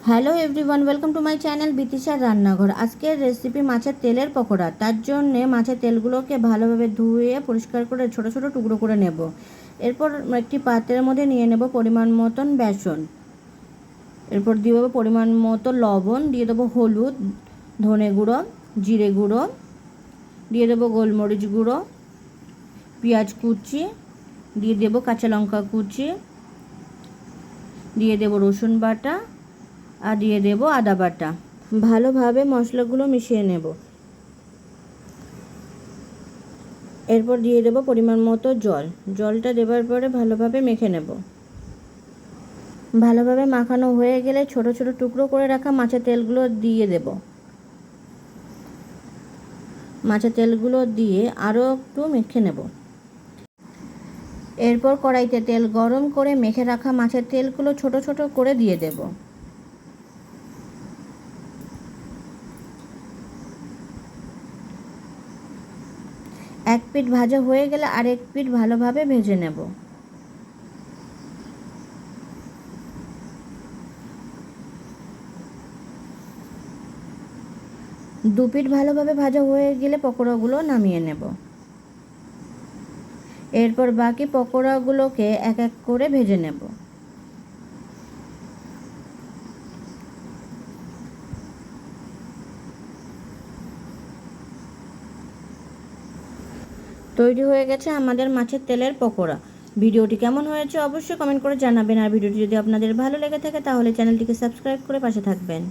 Hello everyone, welcome to my channel বিতিশার রান্নাঘর। আজকের রেসিপি মাছের তেলের পকোড়া। তার জন্যে মাছের তেলগুলোকে ভালোভাবে ধুয়ে পরিষ্কার করে ছোট ছোট টুকরো করে নেব। এরপর একটি পাত্রের মধ্যে নিয়ে নেব পরিমাণ মতন বেসন। এরপর দিয়ে দেবো পরিমাণ মতো লবণ, দিয়ে দেবো হলুদ, ধনে গুঁড়ো, জিরে গুঁড়ো, দিয়ে দেবো গোলমরিচ গুঁড়ো, পেঁয়াজ কুচি, দিয়ে দেবো কাঁচা লঙ্কা কুচি, দিয়ে দেবো রসুন বাটা আর দিয়ে দেবো আদা বাটা। ভালোভাবে মশলাগুলো মিশিয়ে নেব। এরপর দিয়ে দেবো পরিমাণ মতো জল। জলটা দেওয়ার পরে ভালোভাবে মেখে নেব। ভালোভাবে মাখানো হয়ে গেলে ছোট ছোট টুকরো করে রাখা মাছের তেলগুলো দিয়ে দেব। মাছের তেলগুলো দিয়ে আরও একটু মেখে নেব। এরপর কড়াইতে তেল গরম করে মেখে রাখা মাছের তেলগুলো ছোট ছোট করে দিয়ে দেব। এক পিঠ ভাজা হয়ে গেলে আরেক পিঠ ভালোভাবে ভেজে নেব। দু পিঠ ভালোভাবে ভাজা হয়ে গেলে পকোড়াগুলো নামিয়ে নেব। এরপর বাকি পকোড়াগুলোকে এক এক করে ভেজে নেব। তৈরি হয়ে গেছে আমাদের মাছের তেলের পকোড়া। ভিডিওটি কেমন হয়েছে অবশ্যই কমেন্ট করে জানাবেন। আর ভিডিওটি যদি আপনাদের ভালো লেগে থাকে তাহলে চ্যানেলটিকে সাবস্ক্রাইব করে পাশে থাকবেন।